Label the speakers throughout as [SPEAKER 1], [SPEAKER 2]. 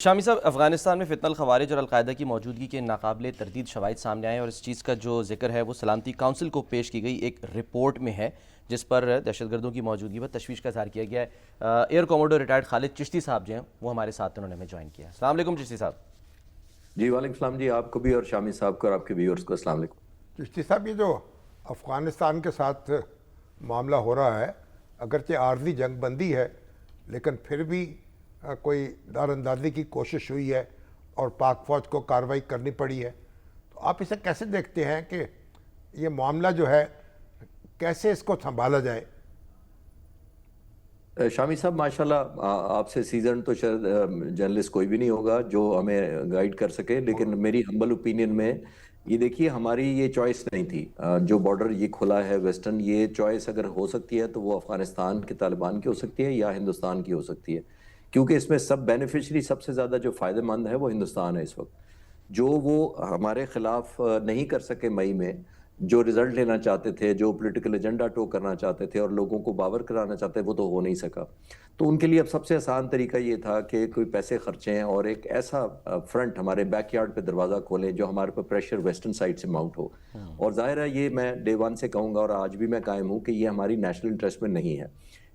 [SPEAKER 1] شامی صاحب، افغانستان میں فتنہ الخوارج اور القاعدہ کی موجودگی کے ناقابل تردید شواہد سامنے آئے اور اس چیز کا جو ذکر ہے وہ سلامتی کونسل کو پیش کی گئی ایک رپورٹ میں ہے، جس پر دہشت گردوں کی موجودگی پر تشویش کا اظہار کیا گیا ہے۔ ایئر کوموڈور ریٹائرڈ خالد چشتی صاحب جو ہیں وہ ہمارے ساتھ انہوں نے ہمیں جوائن کیا ہے۔ السلام علیکم چشتی صاحب۔
[SPEAKER 2] جی وعلیکم السلام جی، آپ کو بھی اور شامی صاحب کو اور آپ کے ویورز کو السلام علیکم۔
[SPEAKER 3] چشتی صاحب، یہ جو افغانستان کے ساتھ معاملہ ہو رہا ہے، اگرچہ عارضی جنگ بندی ہے لیکن پھر بھی کوئی دار اندازی کی کوشش ہوئی ہے اور پاک فوج کو کارروائی کرنی پڑی ہے، تو آپ اسے کیسے دیکھتے ہیں کہ یہ معاملہ جو ہے کیسے اس کو سنبھالا جائے؟
[SPEAKER 2] شامی صاحب ماشاءاللہ آپ سے سیزن تو شاید جرنلسٹ کوئی بھی نہیں ہوگا جو ہمیں گائیڈ کر سکے، لیکن میری ہمبل اوپینین میں یہ دیکھیے ہماری یہ چوائس نہیں تھی۔ جو بارڈر یہ کھلا ہے ویسٹرن، یہ چوائس اگر ہو سکتی ہے تو وہ افغانستان کے طالبان کی ہو سکتی ہے یا ہندوستان کی ہو سکتی ہے، کیونکہ اس میں سب بینیفیشری سب سے زیادہ جو فائدہ مند ہے وہ ہندوستان ہے اس وقت۔ جو وہ ہمارے خلاف نہیں کر سکے مئی میں، جو رزلٹ لینا چاہتے تھے، جو پولیٹیکل ایجنڈا ٹو کرنا چاہتے تھے اور لوگوں کو باور کرانا چاہتے وہ تو ہو نہیں سکا۔ تو ان کے لیے اب سب سے آسان طریقہ یہ تھا کہ کوئی پیسے خرچیں اور ایک ایسا فرنٹ ہمارے بیک یارڈ پہ دروازہ کھولیں جو ہمارے پہ پریشر ویسٹرن سائڈ سے ماؤنٹ ہو۔ اور ظاہر ہے یہ میں ڈے ون سے کہوں گا اور آج بھی میں قائم ہوں کہ یہ ہماری نیشنل انٹرسٹ میں نہیں ہے۔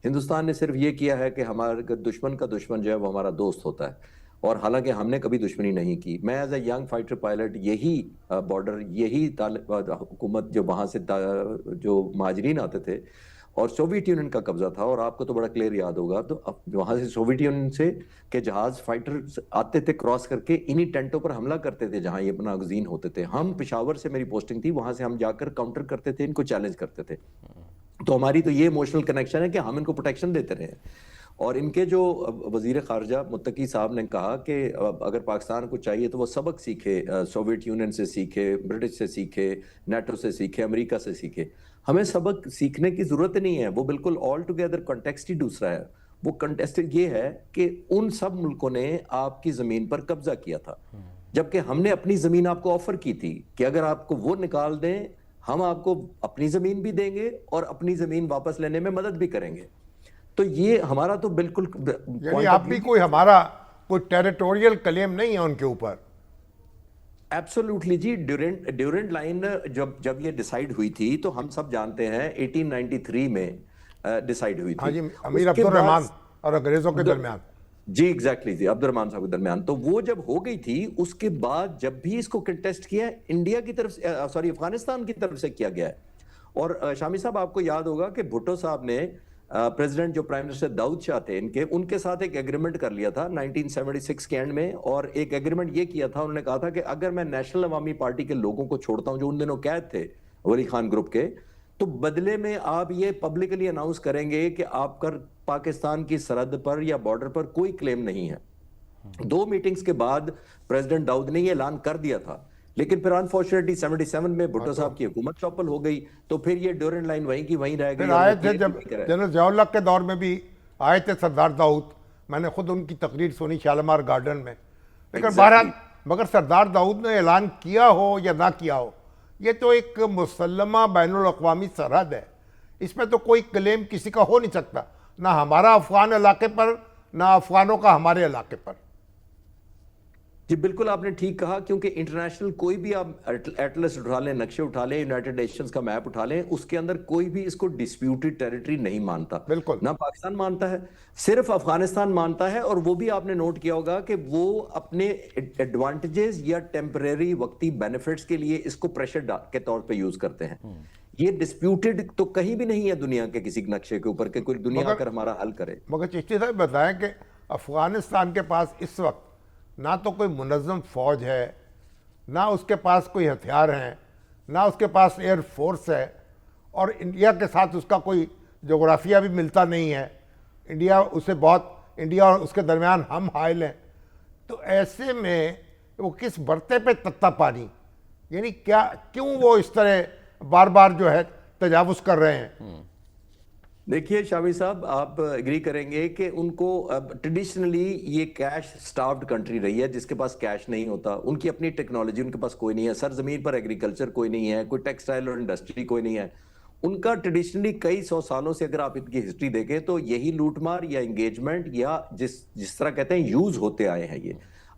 [SPEAKER 2] ہندوستان نے صرف یہ کیا ہے کہ ہمارے دشمن کا دشمن جو ہے وہ ہمارا دوست ہوتا ہے، اور حالانکہ ہم نے کبھی دشمنی نہیں کی۔ میں as a young fighter pilot یہی بارڈر، یہی حکومت جو وہاں سے جو مہاجرین آتے تھے اور سوویت یونین کا قبضہ تھا، اور آپ کو تو بڑا کلیئر یاد ہوگا، تو وہاں سے سوویت یونین سے کہ جہاز فائٹر آتے تھے کراس کر کے انہی ٹینٹوں پر حملہ کرتے تھے جہاں یہ پناہ گزین ہوتے تھے۔ ہم پشاور سے میری پوسٹنگ تھی، وہاں سے ہم جا کر کاؤنٹر کرتے تھے، ان کو چیلنج کرتے تھے۔ تو ہماری تو یہ ایموشنل کنیکشن ہے کہ ہم ان کو پروٹیکشن دیتے رہے۔ اور ان کے جو وزیر خارجہ متقی صاحب نے کہا کہ اگر پاکستان کو چاہیے تو وہ سبق سیکھے، سوویت یونین سے سیکھے، برٹش سے سیکھے، نیٹو سے سیکھے، امریکہ سے سیکھے۔ ہمیں سبق سیکھنے کی ضرورت نہیں ہے، وہ بالکل آل ٹوگیدر کنٹیکسٹ ہی دوسرا ہے۔ وہ کنٹیکسٹ یہ ہے کہ ان سب ملکوں نے آپ کی زمین پر قبضہ کیا تھا، جبکہ ہم نے اپنی زمین آپ کو آفر کی تھی کہ اگر آپ کو وہ نکال دیں ہم آپ کو اپنی زمین بھی دیں گے اور اپنی زمین واپس لینے میں مدد بھی کریں گے۔ تو یہ ہمارا تو بالکل
[SPEAKER 3] یعنی آپ بھی کوئی ہمارا کوئی ٹیریٹوریل کلیم نہیں ہے ان کے اوپر؟
[SPEAKER 2] ایبسولوٹلی جی، ڈیورنٹ لائن جب یہ ڈیسائیڈ ہوئی تھی تو ہم سب جانتے ہیں 1893 میں ڈیسائیڈ ہوئی
[SPEAKER 3] ہاں
[SPEAKER 2] تھی۔
[SPEAKER 3] جی، امیر عبد الرحمان اور انگریزوں کے درمیان۔
[SPEAKER 2] جی ایگزیکٹلی جی، عبد الرحمان صاحب کے درمیان۔ تو وہ جب ہو گئی تھی اس کے بعد جب بھی اس کو کنٹیسٹ کیا انڈیا کی طرف سے، افغانستان کی طرف سے کیا گیا ہے۔ اور شامی صاحب آپ کو یاد ہوگا کہ بھٹو صاحب نے پریزیڈنٹ جو پرائم منسٹر داؤد شاہ تھے ان کے ساتھ ایک ایگریمنٹ کر لیا تھا 1976 کے اینڈ میں، اور ایک ایگریمنٹ یہ کیا تھا، انہوں نے کہا تھا کہ اگر میں نیشنل عوامی پارٹی کے لوگوں کو چھوڑتا ہوں جو ان دنوں قید تھے ولی خان گروپ کے، تو بدلے میں آپ یہ پبلکلی اناؤنس کریں گے کہ آپ کا پاکستان کی سرحد پر یا بارڈر پر کوئی کلیم نہیں ہے۔ 2 میٹنگز کے بعد پریزیڈنٹ داؤد نے یہ اعلان کر دیا تھا، لیکن پھر انفارچونیٹلی 77 میں بھٹو صاحب کی حکومت ٹاپل ہو گئی، تو پھر یہ ڈیورنٹ لائن وہیں کی وہیں رہ گئی۔
[SPEAKER 3] پھر آئے تھے جب جنرل ضیاء اللہ کے دور میں بھی آئے تھے سردار داؤد، میں نے خود ان کی تقریر سنی شالمار گارڈن میں، لیکن بہرحال مگر سردار داؤد نے اعلان کیا ہو یا نہ کیا ہو، یہ تو ایک مسلمہ بین الاقوامی سرحد ہے، اس میں تو کوئی کلیم کسی کا ہو نہیں سکتا، نہ ہمارا افغان علاقے پر نہ افغانوں کا ہمارے علاقے پر۔
[SPEAKER 2] جی بالکل آپ نے ٹھیک کہا، کیونکہ انٹرنیشنل کوئی بھی آپ ایٹلس اٹھا لیں، نقشے اٹھا لیں، یونائٹڈ نیشنز کا میپ اٹھا لیں، اس کے اندر کوئی بھی اس کو ڈسپیوٹڈ ٹیریٹری نہیں مانتا،
[SPEAKER 3] بالکل
[SPEAKER 2] نہ پاکستان مانتا ہے، صرف افغانستان مانتا ہے۔ اور وہ بھی آپ نے نوٹ کیا ہوگا کہ وہ اپنے ایڈوانٹیجز یا ٹیمپریری وقتی بینیفٹس کے لیے اس کو پریشر کے طور پہ یوز کرتے ہیں۔ یہ ڈسپیوٹڈ تو کہیں بھی نہیں ہے دنیا کے کسی نقشے کے اوپر کہ کوئی دنیا آ کر ہمارا حل کرے۔
[SPEAKER 3] مگر چشتی صاحب بتائیں کہ افغانستان کے پاس اس وقت نہ تو کوئی منظم فوج ہے، نہ اس کے پاس کوئی ہتھیار ہیں، نہ اس کے پاس ایئر فورس ہے، اور انڈیا کے ساتھ اس کا کوئی جغرافیہ بھی ملتا نہیں ہے، انڈیا اور اس کے درمیان ہم حائل ہیں، تو ایسے میں وہ کس برتے پہ تتا پانی، یعنی کیوں وہ اس طرح بار بار جو ہے تجاوز کر رہے ہیں؟
[SPEAKER 2] دیکھیے شامی صاحب، آپ اگری کریں گے کہ ان کو ٹریڈیشنلی یہ کیش سٹارفڈ کنٹری رہی ہے جس کے پاس کیش نہیں ہوتا، ان کی اپنی ٹیکنالوجی ان کے پاس کوئی نہیں ہے، سرزمین پر ایگریکلچر کوئی نہیں ہے، کوئی ٹیکسٹائل اور انڈسٹری کوئی نہیں ہے۔ ان کا ٹریڈیشنلی کئی 100 سالوں سے اگر آپ ان کی ہسٹری دیکھیں تو یہی لوٹ مار یا انگیجمنٹ یا جس طرح کہتے ہیں یوز ہوتے آئے ہیں یہ۔